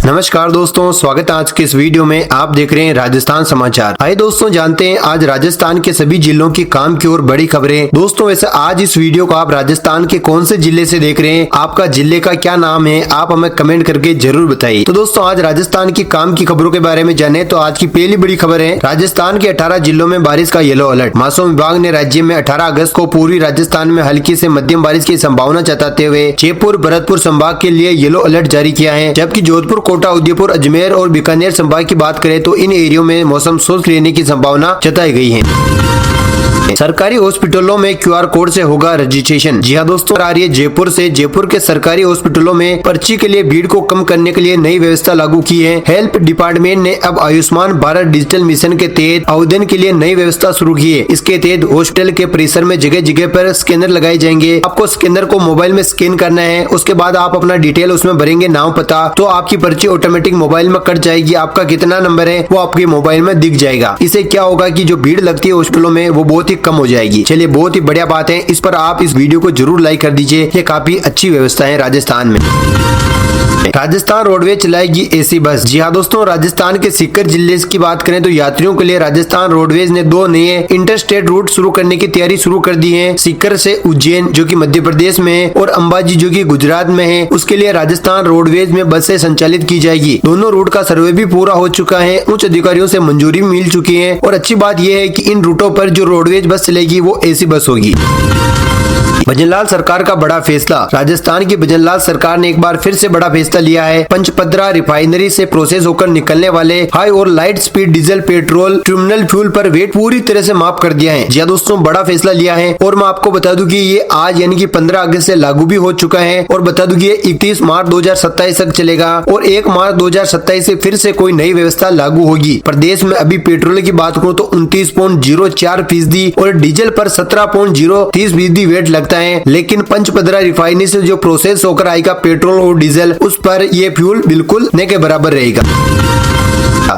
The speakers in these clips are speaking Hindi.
नमस्कार दोस्तों, स्वागत है आज के इस वीडियो में। आप देख रहे हैं राजस्थान समाचार। आइए दोस्तों जानते हैं आज राजस्थान के सभी जिलों की काम की और बड़ी खबरें। दोस्तों वैसे आज इस वीडियो को आप राजस्थान के कौन से जिले से देख रहे हैं, आपका जिले का क्या नाम है, आप हमें कमेंट करके जरूर बताइए। तो दोस्तों आज राजस्थान की काम की खबरों के बारे में जाने तो आज की पहली बड़ी खबर है राजस्थान के 18 जिलों में बारिश का येलो अलर्ट। मौसम विभाग ने राज्य में 18 अगस्त को पूर्वी राजस्थान में हल्की से मध्यम बारिश की संभावना जताते हुए जयपुर भरतपुर संभाग के लिए येलो अलर्ट जारी किया है, जबकि जोधपुर कोटा उदयपुर अजमेर और बीकानेर संभाग की बात करें तो इन एरियो में मौसम शुष्क रहने की संभावना जताई गई है। सरकारी हॉस्पिटलों में क्यूआर कोड से होगा रजिस्ट्रेशन। जी हाँ दोस्तों, आ रही है जयपुर से। जयपुर के सरकारी हॉस्पिटलों में पर्ची के लिए भीड़ को कम करने के लिए नई व्यवस्था लागू की है। हेल्थ डिपार्टमेंट ने अब आयुष्मान भारत डिजिटल मिशन के तहत आवेदन के लिए नई व्यवस्था शुरू की है। इसके तहत हॉस्पिटल के परिसर में जगह जगह पर स्कैनर लगाए जाएंगे। आपको स्कैनर को मोबाइल में स्कैन करना है, उसके बाद आप अपना डिटेल उसमें भरेंगे, नाम पता, तो आपकी पर्ची ऑटोमेटिक मोबाइल में कट जाएगी। आपका कितना नंबर है वो आपके मोबाइल में दिख जाएगा। इससे क्या होगा कि जो भीड़ लगती है हॉस्पिटलों में वो बहुत ही कम हो जाएगी। चलिए बहुत ही बढ़िया बात है, इस पर आप इस वीडियो को जरूर लाइक कर दीजिए। ये काफी अच्छी व्यवस्था है राजस्थान में। राजस्थान रोडवेज चलाएगी एसी बस। जी हाँ दोस्तों, राजस्थान के सीकर जिले की बात करें तो यात्रियों के लिए राजस्थान रोडवेज ने 2 नए इंटरस्टेट रूट शुरू करने की तैयारी शुरू कर दी है। सीकर से उज्जैन जो कि मध्य प्रदेश में है और अंबाजी जो कि गुजरात में है, उसके लिए राजस्थान रोडवेज में बसें संचालित की जाएगी। दोनों रूट का सर्वे भी पूरा हो चुका है, उच्च अधिकारियों से मंजूरी मिल चुकी है और अच्छी बात यह है कि इन रूटों पर जो रोडवेज बस चलेगी वो एसी बस होगी। भजनलाल सरकार का बड़ा फैसला। राजस्थान की भजनलाल सरकार ने एक बार फिर से बड़ा फैसला लिया है। पंचपद्रा रिफाइनरी से प्रोसेस होकर निकलने वाले हाई और light speed diesel petrol terminal fuel पर वेट पूरी तरह से माफ कर दिया है। जी हां दोस्तों, बड़ा फैसला लिया है और मैं आपको बता दूं कि ये आज यानी कि 15 अगस्त से लागू भी हो चुका है और बता दूं कि ये 31 मार्च 2027 तक चलेगा और 1 मार्च 2027 से फिर से कोई नई व्यवस्था लागू होगी। प्रदेश में अभी पेट्रोल की बात करूँ तो 29.04% और डीजल पर 17.030% वेट लगता है, लेकिन पंचपद्रा रिफाइनरी से जो प्रोसेस होकर आएगा पेट्रोल और डीजल, उस पर ये फ्यूल बिल्कुल न के बराबर रहेगा।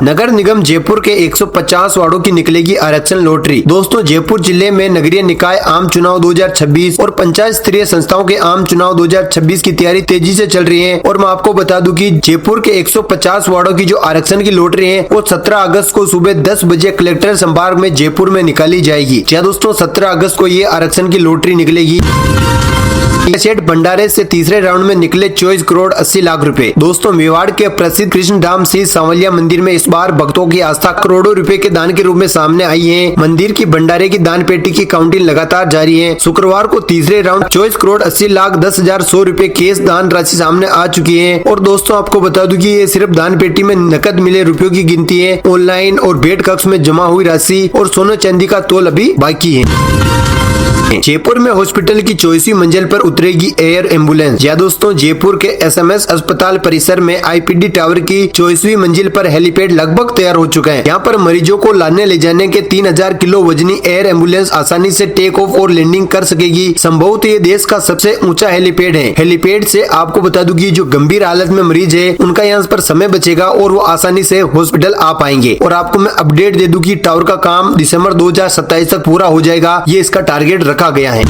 नगर निगम जयपुर के 150 वार्डों की निकलेगी आरक्षण लॉटरी। दोस्तों जयपुर जिले में नगरीय निकाय आम चुनाव 2026 और पंचायत स्तरीय संस्थाओं के आम चुनाव 2026 की तैयारी तेजी से चल रही है और मैं आपको बता दूं कि जयपुर के 150 वार्डों की जो आरक्षण की लॉटरी है वो 17 अगस्त को सुबह 10 बजे कलेक्टर संभाग में जयपुर में निकाली जाएगी। क्या दोस्तों 17 अगस्त को ये आरक्षण की लॉटरी निकलेगी। सेठ भंडारे से तीसरे राउंड में निकले 24 करोड़ 80 लाख रुपए। दोस्तों मेवाड़ के प्रसिद्ध कृष्ण धाम श्री सांवलिया मंदिर में इस बार भक्तों की आस्था करोड़ों रुपए के दान के रूप में सामने आई है। मंदिर की भंडारे की दान पेटी की काउंटिंग लगातार जारी है। शुक्रवार को तीसरे राउंड 24 करोड़ 80 लाख 10,100 रुपए केस दान राशि सामने आ चुकी है और दोस्तों आपको बता दूं कि ये सिर्फ दान पेटी में नकद मिले रुपयों की गिनती है। ऑनलाइन और भेंट कक्ष में जमा हुई राशि और सोने चांदी का तोल अभी बाकी है। जयपुर में हॉस्पिटल की 24वीं मंजिल पर उतरेगी एयर एम्बुलेंस। या दोस्तों जयपुर के एसएमएस अस्पताल परिसर में आईपीडी टावर की 24वीं मंजिल पर हेलीपैड लगभग तैयार हो चुका है। यहाँ पर मरीजों को लाने ले जाने के 3000 किलो वजनी एयर एम्बुलेंस आसानी से टेक ऑफ और लैंडिंग कर सकेगी। संभवतः ये देश का सबसे ऊंचा हेलीपैड है। हेलीपैड से आपको बता दूं कि जो गंभीर हालत में मरीज है उनका यहाँ पर समय बचेगा और वो आसानी से हॉस्पिटल आ पाएंगे। और आपको मैं अपडेट दे दूं कि टावर का काम दिसंबर 2027 तक पूरा हो जाएगा, ये इसका टारगेट रखा गया है।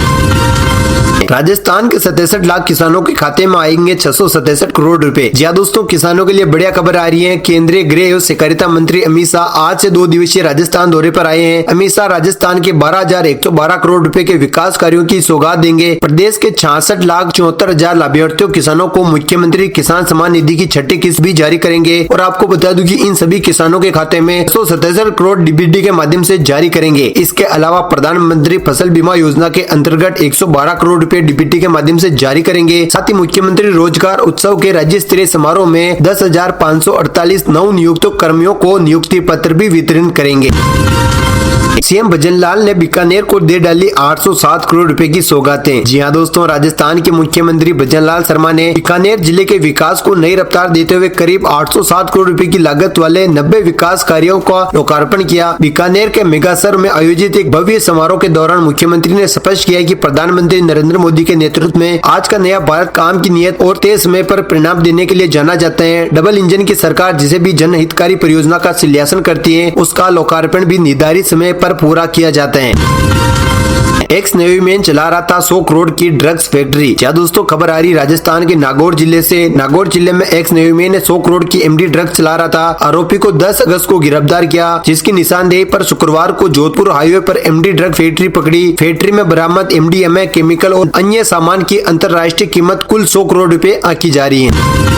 राजस्थान के 67 लाख किसानों के खाते में आएंगे 667 करोड़ रुपए। जी दोस्तों, किसानों के लिए बढ़िया खबर आ रही है। केंद्रीय गृह एवं सहकारिता मंत्री अमित शाह आज से 2 दिवसीय राजस्थान दौरे पर आए हैं। अमित शाह राजस्थान के 12,112 करोड़ रुपए के विकास कार्यों की सौगात देंगे। प्रदेश के 66,74,000 लाभार्थियों किसानों को मुख्यमंत्री किसान सम्मान निधि की 6ठी किस्त भी जारी करेंगे और आपको बता दूं कि इन सभी किसानों के खाते में 167 करोड़ डीबीटी के माध्यम से जारी करेंगे। इसके अलावा प्रधानमंत्री फसल बीमा योजना के अंतर्गत 112 करोड़ रुपए डीबीटी के माध्यम से जारी करेंगे। साथ ही मुख्यमंत्री रोजगार उत्सव के राज्य स्तरीय समारोह में 10,548 नव नियुक्त कर्मियों को नियुक्ति पत्र भी वितरण करेंगे। सीएम भजनलाल ने बीकानेर को दे डाली 807 करोड़ रुपए की सौगातें। जी हाँ दोस्तों, राजस्थान के मुख्यमंत्री भजनलाल शर्मा ने बीकानेर जिले के विकास को नई रफ्तार देते हुए करीब 807 करोड़ रुपए की लागत वाले 90 विकास कार्यों का लोकार्पण किया। बीकानेर के मेगासर में आयोजित एक भव्य समारोह के दौरान मुख्यमंत्री ने स्पष्ट किया कि प्रधानमंत्री नरेंद्र मोदी के नेतृत्व में आज का नया भारत काम की नियत और तय समय पर परिणाम देने के लिए जाना जाता है। डबल इंजन की सरकार जिसे भी जनहितकारी परियोजना का शिलान्यासन करती है उसका लोकार्पण भी निर्धारित समय पर पूरा किया जाता है। एक्स नेवीमैन चला रहा था 100 करोड़ की ड्रग्स फैक्ट्री। क्या दोस्तों खबर आ रही राजस्थान के नागौर जिले से। नागौर जिले में एक्स नेवीमैन ने 100 करोड़ की एमडी ड्रग्स चला रहा था। आरोपी को 10 अगस्त को गिरफ्तार किया, जिसकी निशानदेही पर शुक्रवार को जोधपुर हाईवे पर एमडी ड्रग फैक्ट्री पकड़ी। फैक्ट्री में बरामद एमडीएमए केमिकल और अन्य सामान की अंतरराष्ट्रीय कीमत कुल 100 करोड़ रुपए आंकी जा रही है।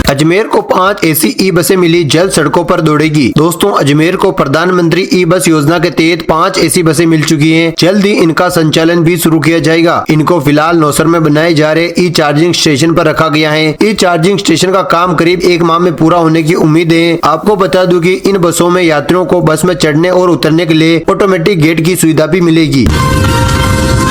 अजमेर को 5 ऐसी ई बसें मिली, जल्द सड़कों पर दौड़ेगी। दोस्तों अजमेर को प्रधानमंत्री ई बस योजना के तहत 5 ऐसी बसें मिल चुकी हैं। जल्द ही इनका संचालन भी शुरू किया जाएगा। इनको फिलहाल नौसर में बनाए जा रहे ई चार्जिंग स्टेशन पर रखा गया है। ई चार्जिंग स्टेशन का काम करीब 1 माह में पूरा होने की उम्मीद है। आपको बता दूं कि इन बसों में यात्रियों को बस में चढ़ने और उतरने के लिए ऑटोमेटिक गेट की सुविधा भी मिलेगी।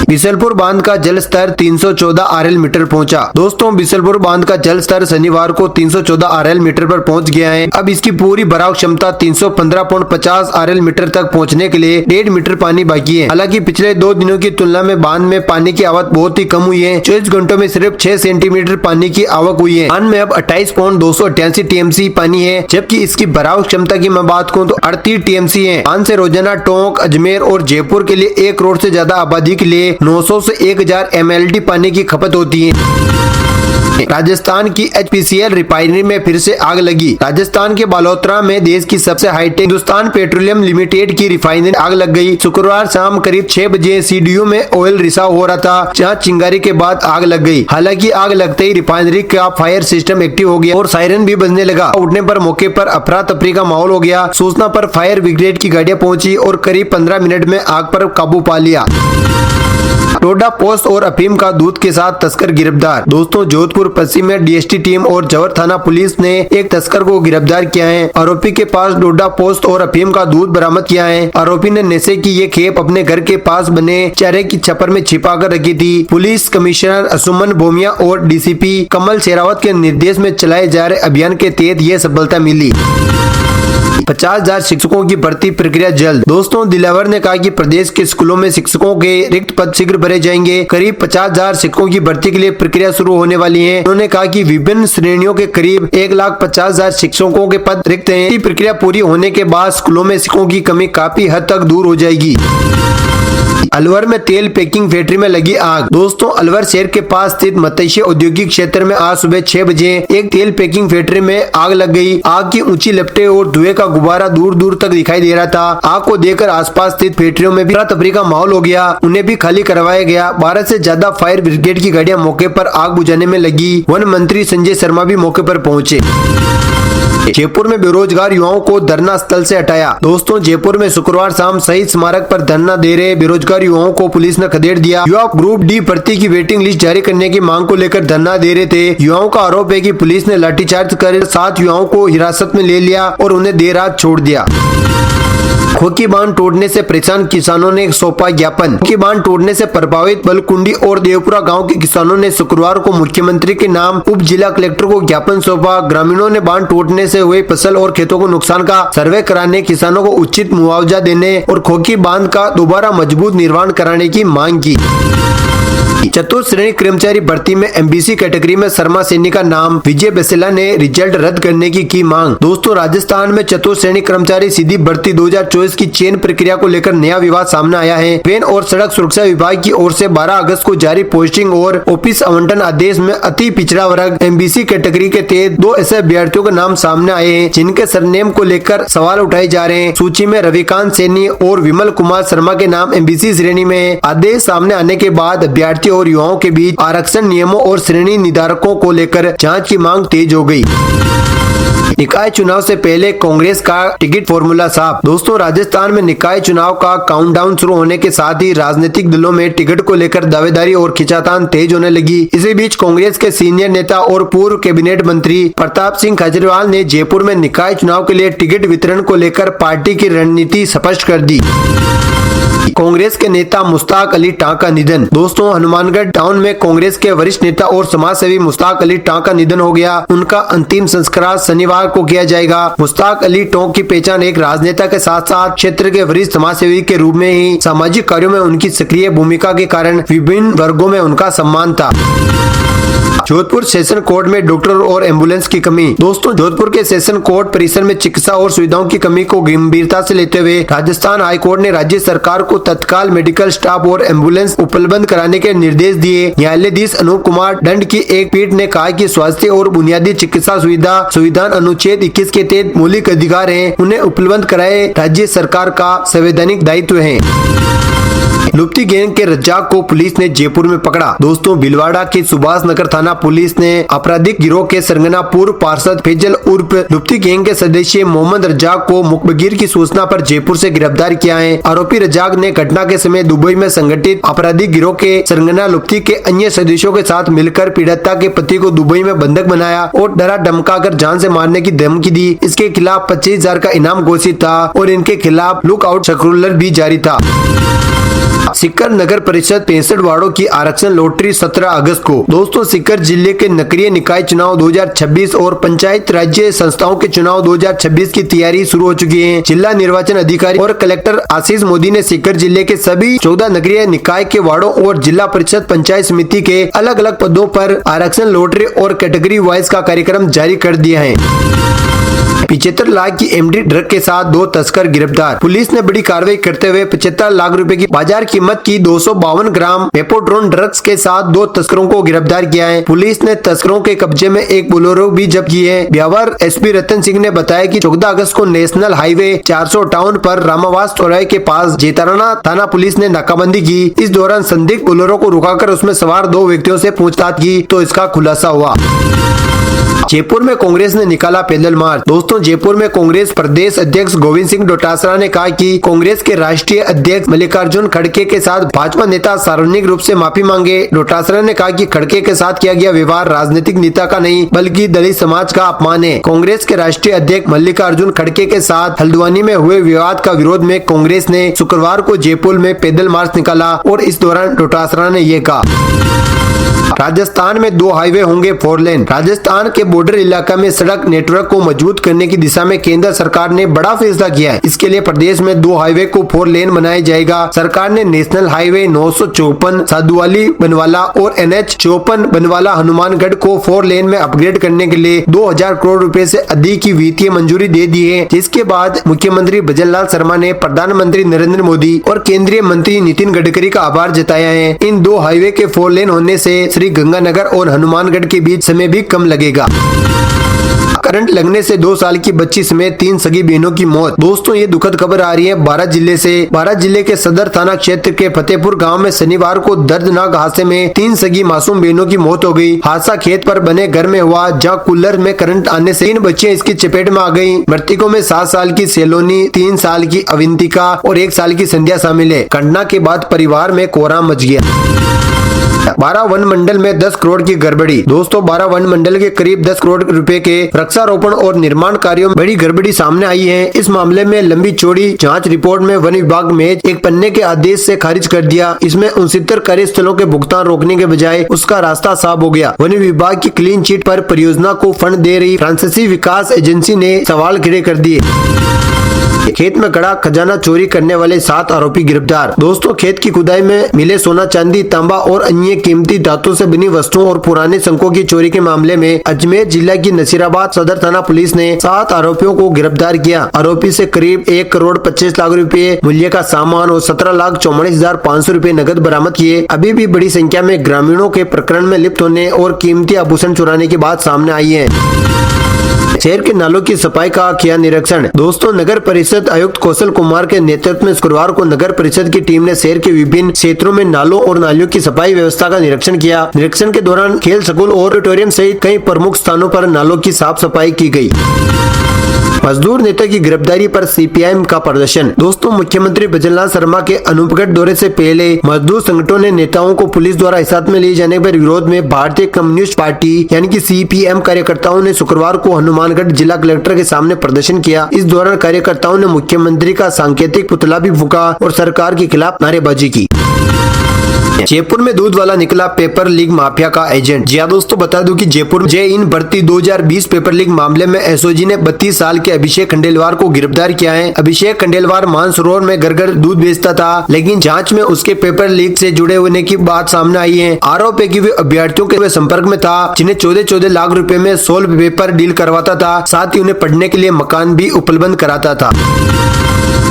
बिसलपुर बांध का जल स्तर 314 आरएल मीटर पहुंचा। दोस्तों बिसलपुर बांध का जल स्तर शनिवार को 314 आरएल मीटर पर पहुंच गया है। अब इसकी पूरी भराव क्षमता 315.50 आरएल मीटर तक पहुंचने के लिए 1.5 मीटर पानी बाकी है। हालांकि पिछले 2 दिनों की तुलना में बांध में पानी की आवक बहुत ही कम हुई है। 24 घंटों में सिर्फ 6 सेंटीमीटर पानी की आवक हुई है। बांध में अब 28.288 टीएमसी पानी है, जबकि इसकी भराव क्षमता की मैं बात करूँ तो 38 टीएमसी है। बांध से रोजाना टोंक, अजमेर और जयपुर के लिए 1 करोड़ से ज्यादा आबादी के लिए 900 से 1000 एमएलडी पानी की खपत होती है। राजस्थान की एचपीसीएल रिफाइनरी में फिर से आग लगी। राजस्थान के बालोतरा में देश की सबसे हाईटेक हिंदुस्तान पेट्रोलियम लिमिटेड की रिफाइनरी आग लग गई। शुक्रवार शाम करीब 6 बजे सीडीयू में ऑयल रिसाव हो रहा था, जहां चिंगारी के बाद आग लग गई। हालांकि आग लगते ही रिफाइनरी का फायर सिस्टम एक्टिव हो गया और सायरन भी बजने लगा। उठने पर मौके पर अफरा तफरी का माहौल हो गया। सूचना पर फायर ब्रिगेड की गाड़ियां पहुंची और करीब 15 मिनट में आग पर काबू पा लिया। डोडा पोस्ट और अफीम का दूध के साथ तस्कर गिरफ्तार। दोस्तों जोधपुर पश्चिम में डीएसटी टीम और जवर थाना पुलिस ने एक तस्कर को गिरफ्तार किया है। आरोपी के पास डोडा पोस्ट और अफीम का दूध बरामद किया है। आरोपी ने नशे की ये खेप अपने घर के पास बने चारे की छप्पर में छिपा कर रखी थी। पुलिस कमिश्नर असुमन भोमिया और डीसीपी कमल शेरावत के निर्देश में चलाए जा रहे अभियान के तहत ये सफलता मिली। 50,000 शिक्षकों की भर्ती प्रक्रिया जल्द। दोस्तों दिलावर ने कहा कि प्रदेश के स्कूलों में शिक्षकों के रिक्त पद शीघ्र भरे जाएंगे। करीब 50,000 शिक्षकों की भर्ती के लिए प्रक्रिया शुरू होने वाली है। उन्होंने कहा कि विभिन्न श्रेणियों के करीब 1,50,000 शिक्षकों के पद रिक्त हैं। प्रक्रिया पूरी होने के बाद स्कूलों में शिक्षकों की कमी काफी हद तक दूर हो जाएगी। अलवर में तेल पैकिंग फैक्ट्री में लगी आग। दोस्तों अलवर शहर के पास स्थित मत्स्य औद्योगिक क्षेत्र में आज सुबह 6 बजे एक तेल पैकिंग फैक्ट्री में आग लग गई। आग की ऊंची लपटें और धुएं का गुब्बारा दूर दूर तक दिखाई दे रहा था। आग को देखकर आसपास स्थित फैक्ट्रियों में भी तफरी का माहौल हो गया। उन्हें भी खाली करवाया गया। 12 से ज्यादा फायर ब्रिगेड की गाड़ियां मौके पर आग बुझाने में लगी। वन मंत्री संजय शर्मा भी मौके पर पहुंचे। जयपुर में बेरोजगार युवाओं को धरना स्थल से हटाया। दोस्तों जयपुर में शुक्रवार शाम शहीद स्मारक पर धरना दे रहे बेरोजगार युवाओं को पुलिस ने खदेड़ दिया। युवा ग्रुप डी भर्ती की वेटिंग लिस्ट जारी करने की मांग को लेकर धरना दे रहे थे। युवाओं का आरोप है कि पुलिस ने लाठीचार्ज कर 7 युवाओं को हिरासत में ले लिया और उन्हें देर रात छोड़ दिया। खोकी बांध टूटने से परेशान किसानों ने सौंपा ज्ञापन। खोकी बांध टूटने से प्रभावित बलकुंडी और देवपुरा गांव के किसानों ने शुक्रवार को मुख्यमंत्री के नाम उप जिला कलेक्टर को ज्ञापन सौंपा। ग्रामीणों ने बांध टूटने से हुए फसल और खेतों को नुकसान का सर्वे कराने, किसानों को उचित मुआवजा देने और खोकी बांध का दोबारा मजबूत निर्माण कराने की मांग की। चतुर्थ श्रेणी कर्मचारी भर्ती में एमबीसी कैटेगरी में शर्मा सैनी का नाम। विजय बसेला ने रिजल्ट रद्द करने की मांग। दोस्तों राजस्थान में चतुर्थ श्रेणी कर्मचारी सीधी भर्ती 2024 की चयन प्रक्रिया को लेकर नया विवाद सामने आया है। वेन और सड़क सुरक्षा विभाग की ओर से 12 अगस्त को जारी पोस्टिंग और ऑफिस आवंटन आदेश में अति पिछड़ा वर्ग एमबीसी कैटेगरी के तहत 2 ऐसे अभ्यर्थियों के नाम सामने आए हैं, जिनके सरनेम को लेकर सवाल उठाए जा रहे हैं। सूची में रविकांत सैनी और विमल कुमार शर्मा के नाम एमबीसी श्रेणी में है। आदेश सामने आने के बाद अभ्यर्थी और युवाओं के बीच आरक्षण नियमों और श्रेणी निर्धारकों को लेकर जांच की मांग तेज हो गई। निकाय चुनाव से पहले कांग्रेस का टिकट फॉर्मूला साफ। दोस्तों राजस्थान में निकाय चुनाव का काउंटडाउन शुरू होने के साथ ही राजनीतिक दलों में टिकट को लेकर दावेदारी और खिंचातान तेज होने लगी। इसी बीच कांग्रेस के सीनियर नेता और पूर्व कैबिनेट मंत्री प्रताप सिंह खाचरियावाल ने जयपुर में निकाय चुनाव के लिए टिकट वितरण को लेकर पार्टी की रणनीति स्पष्ट कर दी। कांग्रेस के नेता मुश्ताक अली टाँ का निधन। दोस्तों हनुमानगढ़ टाउन में कांग्रेस के वरिष्ठ नेता और समाजसेवी मुश्ताक अली टाँ का निधन हो गया। उनका अंतिम संस्कार शनिवार को किया जाएगा। मुश्ताक अली टाँ की पहचान एक राजनेता के साथ साथ क्षेत्र के वरिष्ठ समाजसेवी के रूप में ही सामाजिक कार्यों में उनकी सक्रिय भूमिका के कारण विभिन्न वर्गों में उनका सम्मान था। जोधपुर सेशन कोर्ट में डॉक्टर और एम्बुलेंस की कमी। दोस्तों जोधपुर के सेशन कोर्ट परिसर में चिकित्सा और सुविधाओं की कमी को गंभीरता से लेते हुए राजस्थान हाई कोर्ट ने राज्य सरकार को तत्काल मेडिकल स्टाफ और एम्बुलेंस उपलब्ध कराने के निर्देश दिए। न्यायाधीश अनूप कुमार दंड की एक पीठ ने कहा कि स्वास्थ्य और बुनियादी चिकित्सा सुविधाएं अनुच्छेद 21 के तहत मौलिक अधिकार हैं, उन्हें उपलब्ध कराए राज्य सरकार का संवैधानिक दायित्व है। लुप्ती गैंग के रज्जाक को पुलिस ने जयपुर में पकड़ा। दोस्तों, भीलवाड़ा के सुभाष नगर थाना पुलिस ने आपराधिक गिरोह के सरगना पूर्व पार्षद फैजल उर्फ लुप्ती गैंग के सदस्य मोहम्मद रज्जाक को मुखबिर की सूचना पर जयपुर से गिरफ्तार किया है। आरोपी रज्जाक ने घटना के समय दुबई में संगठित आपराधिक गिरोह के सरगना लुप्ती के अन्य सदस्यों के साथ मिलकर पीड़िता के पति को दुबई में बंधक बनाया और डरा धमकाकर जान से मारने की धमकी दी। इसके खिलाफ 25,000 का इनाम घोषित था और इनके खिलाफ लुकआउट सर्कुलर भी जारी था। सीकर नगर परिषद 65 वार्डों की आरक्षण लॉटरी 17 अगस्त को। दोस्तों, सीकर जिले के नगरीय निकाय चुनाव 2026 और पंचायत राज्य संस्थाओं के चुनाव 2026 की तैयारी शुरू हो चुकी है। जिला निर्वाचन अधिकारी और कलेक्टर आशीष मोदी ने सीकर जिले के सभी 14 नगरीय निकाय के वार्डों और जिला परिषद पंचायत समिति के अलग अलग पदों पर आरक्षण लॉटरी और कैटेगरी वाइज का कार्यक्रम जारी कर दिया है। 75 लाख की एमडी ड्रग के साथ 2 तस्कर गिरफ्तार। पुलिस ने बड़ी कार्रवाई करते हुए 75 लाख रुपए की बाजार कीमत की 252 ग्राम पेपोड्रोन ड्रग्स के साथ 2 तस्करों को गिरफ्तार किया है। पुलिस ने तस्करों के कब्जे में एक बोलेरो भी जब्त की है। ब्यावर एसपी रतन सिंह ने बताया कि 14 अगस्त को नेशनल हाईवे 458 पर रामावास चौराहे के पास जेताराना थाना पुलिस ने नाकाबंदी की। इस दौरान संदिग्ध बोलेरो को रुकाकर उसमें सवार 2 व्यक्तियों से पूछताछ की तो इसका खुलासा हुआ। जयपुर में कांग्रेस ने निकाला पैदल मार्च। दोस्तों, जयपुर में कांग्रेस प्रदेश अध्यक्ष गोविंद सिंह डोटासरा ने कहा कि कांग्रेस के राष्ट्रीय अध्यक्ष मल्लिकार्जुन खड़गे के साथ भाजपा नेता सार्वजनिक रूप से माफी मांगे। डोटासरा ने कहा कि खड़गे के साथ किया गया व्यवहार राजनीतिक नेता का नहीं बल्कि दलित समाज का अपमान है। कांग्रेस के राष्ट्रीय अध्यक्ष मल्लिकार्जुन खड़गे के साथ हल्द्वानी में हुए विवाद का विरोध में कांग्रेस ने शुक्रवार को जयपुर में पैदल मार्च निकाला और इस दौरान डोटासरा ने ये कहा। राजस्थान में 2 हाईवे होंगे 4 लेन। राजस्थान के बॉर्डर इलाका में सड़क नेटवर्क को मजबूत करने की दिशा में केंद्र सरकार ने बड़ा फैसला किया है। इसके लिए प्रदेश में 2 हाईवे को 4 लेन बनाया जाएगा। सरकार ने नेशनल हाईवे 954 साधुवाली बनवाला और NH 54 बनवाला हनुमानगढ़ को 4 लेन में अपग्रेड करने के लिए 2000 करोड़ रुपए से अधिक की वित्तीय मंजूरी दे दी है। जिसके बाद मुख्यमंत्री भजनलाल शर्मा ने प्रधानमंत्री नरेंद्र मोदी और केंद्रीय मंत्री नितिन गडकरी का आभार जताया है। इन 2 हाईवे के 4 लेन होने से श्री गंगानगर और हनुमानगढ़ के बीच समय भी कम लगेगा। करंट लगने से 2 साल की बच्ची समेत 3 सगी बहनों की मौत। दोस्तों, ये दुखद खबर आ रही है बारात जिले से। बारात जिले के सदर थाना क्षेत्र के फतेहपुर गांव में शनिवार को दर्दनाक हादसे में 3 सगी मासूम बहनों की मौत हो गई। हादसा खेत पर बने घर में हुआ, जहां कूलर में करंट आने से 3 बच्चियां इसकी चपेट में आ गयी। मृतकों में 7 साल की सेलोनी, 3 साल की अविंतिका और 1 साल की संध्या शामिल है। घटना के बाद परिवार में कोहराम मच गया। 12 वन मंडल में 10 करोड़ की गड़बड़ी। दोस्तों, 12 वन मंडल के करीब 10 करोड़ रुपए के वृक्षारोपण और निर्माण कार्यों में बड़ी गड़बड़ी सामने आई है। इस मामले में लंबी चौड़ी जांच रिपोर्ट में वन विभाग में एक पन्ने के आदेश से खारिज कर दिया। इसमें 69 कार्यस्थलों के भुगतान रोकने के बजाय उसका रास्ता साफ हो गया। वन विभाग की क्लीन चिट पर परियोजना को फंड दे रही फ्रांसीसी विकास एजेंसी ने सवाल खड़े कर दिए। खेत में गड़ा खजाना चोरी करने वाले 7 आरोपी गिरफ्तार। दोस्तों, खेत की खुदाई में मिले सोना, चांदी, तांबा और अन्य कीमती धातुओं से बनी वस्तुओं और पुराने शंखों की चोरी के मामले में अजमेर जिला की नसीराबाद सदर थाना पुलिस ने 7 आरोपियों को गिरफ्तार किया। आरोपी से करीब 1 करोड़ 25 लाख रुपए मूल्य का सामान और 17,44,500 रुपए नकद बरामद किए। अभी भी बड़ी संख्या में ग्रामीणों के प्रकरण में लिप्त होने और कीमती आभूषण चुराने की बात सामने आई है। शहर के नालों की सफाई का किया निरीक्षण। दोस्तों, नगर परिषद आयुक्त कौशल कुमार के नेतृत्व में शुक्रवार को नगर परिषद की टीम ने शहर के विभिन्न क्षेत्रों में नालों और नालियों की सफाई व्यवस्था का निरीक्षण किया। निरीक्षण के दौरान खेल स्कूल और ऑडिटोरियम सहित कई प्रमुख स्थानों पर नालों की साफ सफाई की गई। मजदूर नेता की गिरफ्तारी पर सीपीआईएम का प्रदर्शन। दोस्तों, मुख्यमंत्री भजनलाल शर्मा के अनूपगढ़ दौरे से पहले मजदूर संगठनों ने नेताओं को पुलिस द्वारा हिरासत में लिए जाने पर विरोध में भारतीय कम्युनिस्ट पार्टी यानी कि सीपीएम कार्यकर्ताओं ने शुक्रवार को हनुमानगढ़ जिला कलेक्टर के सामने प्रदर्शन किया। इस दौरान कार्यकर्ताओं ने मुख्यमंत्री का सांकेतिक पुतला भी फूंका और सरकार के खिलाफ नारेबाजी की। जयपुर में दूध वाला निकला पेपर लीक माफिया का एजेंट। जी दोस्तों, बता दूं कि जयपुर में JEE भर्ती 2020 पेपर लीक मामले में एसओजी ने 32 साल के अभिषेक खंडेलवाल को गिरफ्तार किया है। अभिषेक खंडेलवाल मानसरोवर में घर घर दूध बेचता था, लेकिन जांच में उसके पेपर लीक से जुड़े होने की बात सामने आई है। आरोप है कि वे अभ्यर्थियों के संपर्क में था जिन्हें 14 लाख रुपए में 16 पेपर डील करवाता था, साथ ही उन्हें पढ़ने के लिए मकान भी उपलब्ध कराता था।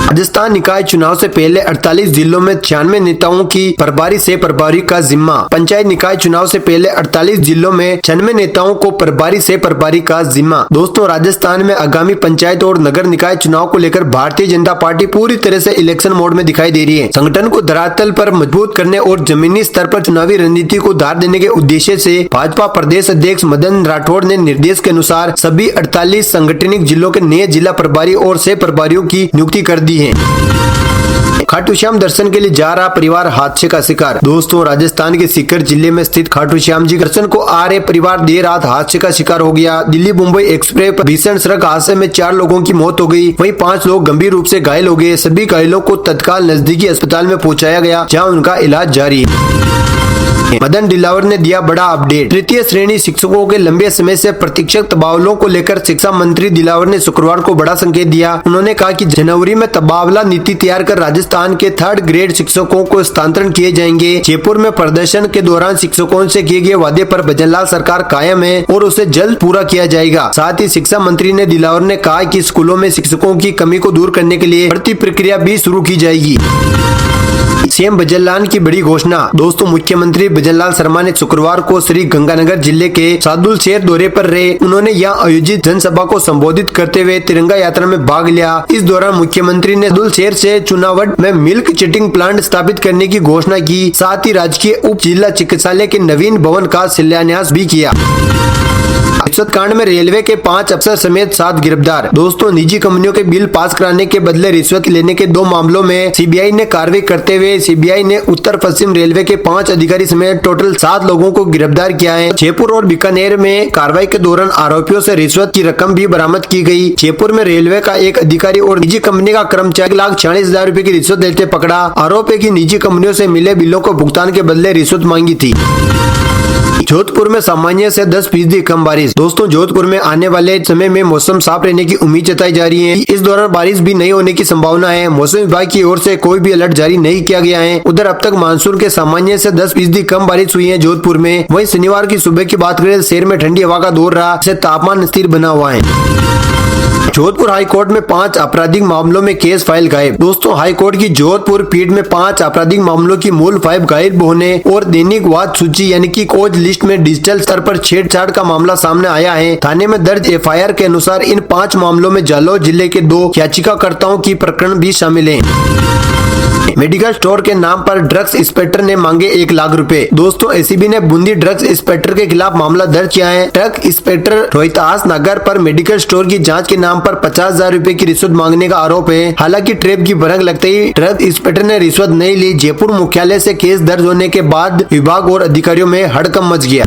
राजस्थान निकाय चुनाव से पहले 48 जिलों में 96 नेताओं की प्रभारी से प्रभारी का जिम्मा। पंचायत निकाय चुनाव से पहले 48 जिलों में 96 नेताओं को प्रभारी से प्रभारी का जिम्मा। दोस्तों, राजस्थान में आगामी पंचायत और नगर निकाय चुनाव को लेकर भारतीय जनता पार्टी पूरी तरह से इलेक्शन मोड में दिखाई दे रही है। संगठन को धरातल पर मजबूत करने और जमीनी स्तर पर चुनावी रणनीति को धार देने के उद्देश्य से भाजपा प्रदेश अध्यक्ष मदन राठौड़ ने निर्देश के अनुसार सभी 48 संगठनिक जिलों के नए जिला प्रभारी और सह प्रभारियों की नियुक्ति कर दी है। खाटू श्याम दर्शन के लिए जा रहा परिवार हादसे का शिकार। दोस्तों, राजस्थान के सीकर जिले में स्थित खाटू श्याम जी दर्शन को आ रहे परिवार देर रात हादसे का शिकार हो गया। दिल्ली मुंबई एक्सप्रेस पर भीषण सड़क हादसे में 4 लोगों की मौत हो गई, वहीं 5 लोग गंभीर रूप से घायल हो गए। सभी घायलों को तत्काल नजदीकी अस्पताल में पहुंचाया गया, जहां उनका इलाज जारी है। मदन दिलावर ने दिया बड़ा अपडेट। तृतीय श्रेणी शिक्षकों के लंबे समय से प्रतीक्षित तबादलों को लेकर शिक्षा मंत्री दिलावर ने शुक्रवार को बड़ा संकेत दिया। उन्होंने कहा कि जनवरी में तबादला नीति तैयार कर राजस्थान के 3rd ग्रेड शिक्षकों को स्थानांतरण किए जाएंगे। जयपुर में प्रदर्शन के दौरान शिक्षकों से किए गए वादे पर भजनलाल सरकार कायम है और उसे जल्द पूरा किया जाएगा। साथ ही शिक्षा मंत्री ने दिलावर ने कहा कि स्कूलों में शिक्षकों की कमी को दूर करने के लिए भर्ती प्रक्रिया भी शुरू की जाएगी। सीएम भजनलाल की बड़ी घोषणा। दोस्तों, मुख्यमंत्री भजनलाल शर्मा ने शुक्रवार को श्री गंगानगर जिले के सादुल शहर दौरे पर रहे। उन्होंने यहां आयोजित जनसभा को संबोधित करते हुए तिरंगा यात्रा में भाग लिया। इस दौरान मुख्यमंत्री ने सादुल शहर से चुनावट में मिल्क चिटिंग प्लांट स्थापित करने की घोषणा की। साथ ही राजकीय उप जिला चिकित्सालय के नवीन भवन का शिलान्यास भी किया। रिश्वत कांड में रेलवे के 5 अफसर समेत 7 गिरफ्तार। दोस्तों, निजी कंपनियों के बिल पास कराने के बदले रिश्वत लेने के 2 मामलों में सीबीआई ने कार्रवाई करते हुए सीबीआई ने उत्तर पश्चिम रेलवे के 5 अधिकारी समेत टोटल 7 लोगों को गिरफ्तार किया है। जयपुर और बीकानेर में कार्रवाई के दौरान आरोपियों से रिश्वत की रकम भी बरामद की गई। जयपुर में रेलवे का एक अधिकारी और निजी कंपनी का कर्मचारी 1,46,000 रूपए की रिश्वत लेते पकड़ा। आरोप है कि निजी कंपनियों से मिले बिलों को भुगतान के बदले रिश्वत मांगी थी। जोधपुर में सामान्य से 10% कम बारिश। दोस्तों, जोधपुर में आने वाले समय में मौसम साफ रहने की उम्मीद जताई जा रही है। इस दौरान बारिश भी नहीं होने की संभावना है। मौसम विभाग की ओर से कोई भी अलर्ट जारी नहीं किया गया है। उधर अब तक मानसून के सामान्य से 10% कम बारिश हुई है जोधपुर में। वहीं शनिवार की सुबह की बात करें, शहर में ठंडी हवा का दौर रहा, जिससे तापमान स्थिर बना हुआ है। जोधपुर हाई कोर्ट में 5 आपराधिक मामलों में केस फाइल गायब। दोस्तों, हाई कोर्ट की जोधपुर पीठ में 5 आपराधिक मामलों की मूल फाइल गायब होने और दैनिक वाद सूची यानी कि कोज लिस्ट में डिजिटल स्तर पर छेड़छाड़ का मामला सामने आया है। थाने में दर्ज एफआईआर के अनुसार इन 5 मामलों में जालौर जिले के 2 याचिकाकर्ताओं की प्रकरण भी शामिल है। मेडिकल स्टोर के नाम पर ड्रग्स इंस्पेक्टर ने मांगे 1 लाख रुपए। दोस्तों, एसीबी ने बूंदी ड्रग्स इंस्पेक्टर के खिलाफ मामला दर्ज किया है। ड्रग इंस्पेक्टर रोहितास नगर पर मेडिकल स्टोर की जांच के नाम पर 50,000 रूपए की रिश्वत मांगने का आरोप है। हालांकि ट्रैप की भनक लगते ही ड्रग इंस्पेक्टर ने रिश्वत नहीं ली। जयपुर मुख्यालय से केस दर्ज होने के बाद विभाग और अधिकारियों में हड़कंप मच गया।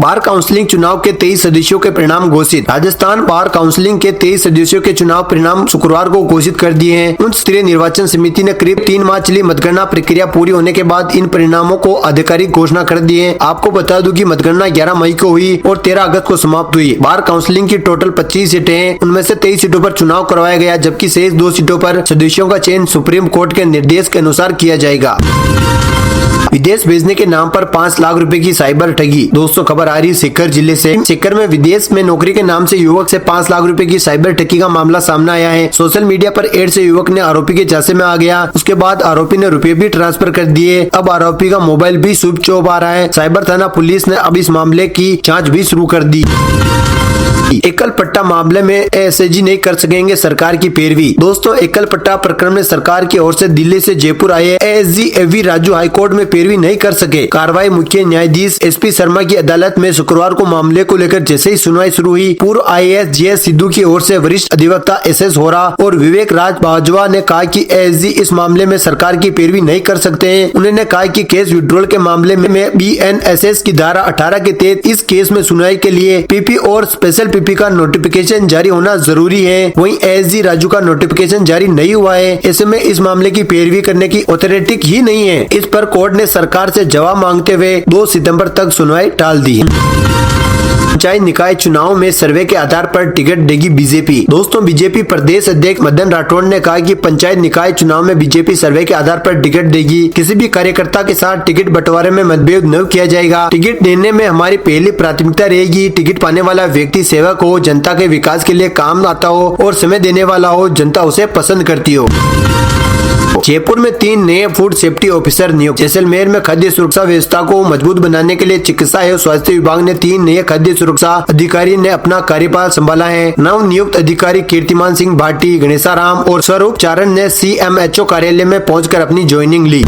बार काउंसिलिंग चुनाव के 23 सदस्यों के परिणाम घोषित। राजस्थान बार काउंसिलिंग के 23 सदस्यों के चुनाव परिणाम शुक्रवार को घोषित कर दिए हैं। उच्च स्तरीय निर्वाचन समिति ने करीब 3 माह चली मतगणना प्रक्रिया पूरी होने के बाद इन परिणामों को आधिकारिक घोषणा कर दी है। आपको बता दूं कि मतगणना 11 मई को हुई और 13 अगस्त को समाप्त हुई। बार काउंसिलिंग की टोटल 25 सीटें हैं। उनमें से 23 सीटों पर चुनाव करवाया गया, जबकि शेष 2 सीटों पर सदस्यों का चयन सुप्रीम कोर्ट के निर्देश के अनुसार किया जाएगा। विदेश भेजने के नाम पर 5 लाख रुपए की साइबर ठगी। दोस्तों, खबर आ रही है सीकर जिले से। सीकर में विदेश में नौकरी के नाम से युवक से 5 लाख रुपए की साइबर ठगी का मामला सामने आया है। सोशल मीडिया पर एड से युवक ने आरोपी के झांसे में आ गया। उसके बाद आरोपी ने रुपए भी ट्रांसफर कर दिए। अब आरोपी का मोबाइल भी स्विच ऑफ आ रहा है। साइबर थाना पुलिस ने अब इस मामले की जाँच भी शुरू कर दी। एकल पट्टा मामले में एएसआईजी नहीं कर सकेंगे सरकार की पैरवी। दोस्तों, एकल पट्टा प्रकरण में सरकार की ओर से दिल्ली से जयपुर आए एएसजी एवी राजू हाईकोर्ट में पैरवी नहीं कर सके। कार्रवाई मुख्य न्यायाधीश एसपी शर्मा की अदालत में शुक्रवार को मामले को लेकर जैसे ही सुनवाई शुरू हुई, पूर्व आईएएस जीएस सिद्धू की ओर से वरिष्ठ अधिवक्ता एसएस होरा और विवेक राज बाजवा ने कहा कि एएसजी इस मामले में सरकार की पैरवी नहीं कर सकते हैं। उन्होंने कहा कि केस विड्रॉल के मामले में बीएनएसएस की धारा 18 के तहत इस केस में सुनवाई के लिए पीपी और स्पेशल पीपी का नोटिफिकेशन जारी होना जरूरी है। वहीं एएसजी राजू का नोटिफिकेशन जारी नहीं हुआ है। ऐसे में इस मामले की पैरवी करने की ऑथोरिटी ही नहीं है। इस पर कोर्ट ने सरकार से जवाब मांगते हुए 2 सितंबर तक सुनवाई टाल दी है। पंचायत निकाय चुनाव में सर्वे के आधार पर टिकट देगी बीजेपी। दोस्तों, बीजेपी प्रदेश अध्यक्ष मदन राठौड़ ने कहा कि पंचायत निकाय चुनाव में बीजेपी सर्वे के आधार पर टिकट देगी। किसी भी कार्यकर्ता के साथ टिकट बंटवारे में मतभेद न किया जाएगा। टिकट देने में हमारी पहली प्राथमिकता रहेगी। टिकट पाने वाला व्यक्ति सेवक हो, जनता के विकास के लिए काम आता हो और समय देने वाला हो, जनता उसे पसंद करती हो। जयपुर में 3 नए फूड सेफ्टी ऑफिसर नियुक्त। जैसलमेर में खाद्य सुरक्षा व्यवस्था को मजबूत बनाने के लिए चिकित्सा एवं स्वास्थ्य विभाग ने 3 नए खाद्य सुरक्षा अधिकारी ने अपना कार्यभार संभाला है। नव नियुक्त अधिकारी कीर्तिमान सिंह भाटी, गणेशाराम और स्वरूप चारण ने CMHO कार्यालय में पहुंचकर अपनी ज्वाइनिंग ली।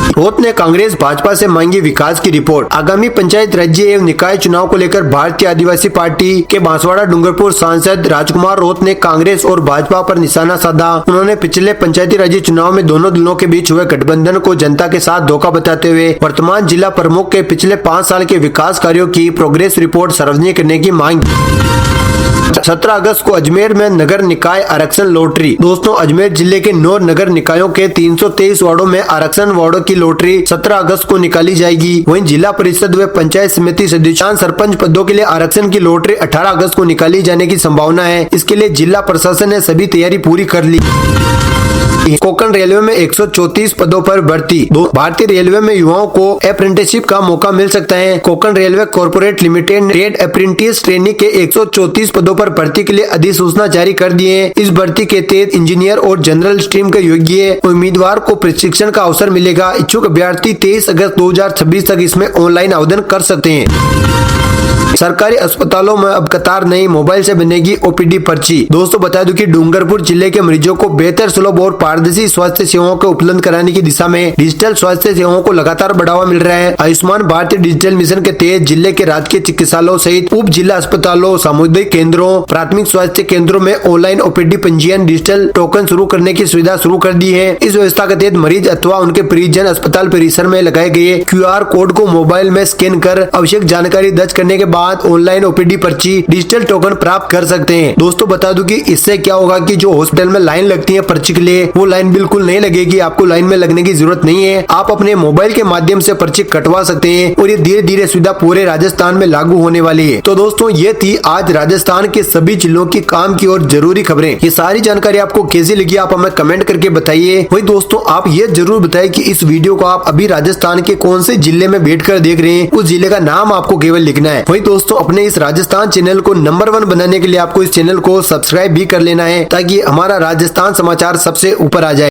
रोहत ने कांग्रेस भाजपा से मांगी विकास की रिपोर्ट। आगामी पंचायत राज्य एवं निकाय चुनाव को लेकर भारतीय आदिवासी पार्टी के बांसवाड़ा डूंगरपुर सांसद राजकुमार रोहत ने कांग्रेस और भाजपा पर निशाना साधा। उन्होंने पिछले पंचायती राज्य चुनाव में दोनों दलों के बीच हुए गठबंधन को जनता के साथ धोखा बताते हुए वर्तमान जिला प्रमुख के पिछले 5 साल के विकास कार्यों की प्रोग्रेस रिपोर्ट सार्वजनिक करने की मांग। 17 अगस्त को अजमेर में नगर निकाय आरक्षण लॉटरी। दोस्तों, अजमेर जिले के 9 नगर निकायों के 323 वार्डों में आरक्षण वार्डों की लॉटरी 17 अगस्त को निकाली जाएगी। वहीं जिला परिषद व पंचायत समिति सदस्य सरपंच पदों के लिए आरक्षण की लॉटरी 18 अगस्त को निकाली जाने की संभावना है। इसके लिए जिला प्रशासन ने सभी तैयारी पूरी कर ली। कोंकण रेलवे में 134 पदों पर भर्ती। भारतीय रेलवे में युवाओं को अप्रेंटिसशिप का मौका मिल सकता है। कोंकण रेलवे कॉर्पोरेट लिमिटेड ने ट्रेड अप्रेंटिस ट्रेनिंग के 134 पदों पर भर्ती के लिए अधिसूचना जारी कर दी है। इस भर्ती के तहत इंजीनियर और जनरल स्ट्रीम के योग्य उम्मीदवार को प्रशिक्षण का अवसर मिलेगा। इच्छुक अभ्यर्थी 23 अगस्त 2026 तक इसमें ऑनलाइन आवेदन कर सकते हैं। सरकारी अस्पतालों में अब कतार नहीं, मोबाइल से बनेगी OPD पर्ची। दोस्तों, बता दूं कि डूंगरपुर जिले के मरीजों को बेहतर, सुलभ और पारदर्शी स्वास्थ्य सेवाओं को उपलब्ध कराने की दिशा में डिजिटल स्वास्थ्य सेवाओं को लगातार बढ़ावा मिल रहा है। आयुष्मान भारत डिजिटल मिशन के तहत जिले के राजकीय चिकित्सालयों सहित उप जिला अस्पतालों, सामुदायिक केंद्रों, प्राथमिक स्वास्थ्य केंद्रों में ऑनलाइन OPD पंजीयन डिजिटल टोकन शुरू करने की सुविधा शुरू कर दी है। इस व्यवस्था के तहत मरीज अथवा उनके परिजन अस्पताल परिसर में लगाए गए QR कोड को मोबाइल में स्कैन कर आवश्यक जानकारी दर्ज करने के बाद ऑनलाइन OPD पर्ची डिजिटल टोकन प्राप्त कर सकते हैं। दोस्तों, बता दूं कि इससे क्या होगा कि जो हॉस्पिटल में लाइन लगती है पर्ची के लिए, वो लाइन बिल्कुल नहीं लगेगी। आपको लाइन में लगने की जरूरत नहीं है। आप अपने मोबाइल के माध्यम से पर्ची कटवा सकते हैं और ये धीरे धीरे सुविधा पूरे राजस्थान में लागू होने वाली है। तो दोस्तों, ये थी आज राजस्थान के सभी जिलों की काम की और जरूरी खबरें। ये सारी जानकारी आपको कैसी लगी, आप हमें कमेंट करके बताइए। वही दोस्तों, आप ये जरूर बताइए कि इस वीडियो को आप अभी राजस्थान के कौन से जिले में बैठकर देख रहे हैं। उस जिले का नाम आपको केवल लिखना है। वही दोस्तों, अपने इस राजस्थान चैनल को नंबर 1 बनाने के लिए आपको इस चैनल को सब्सक्राइब भी कर लेना है, ताकि हमारा राजस्थान समाचार सबसे ऊपर आ जाए।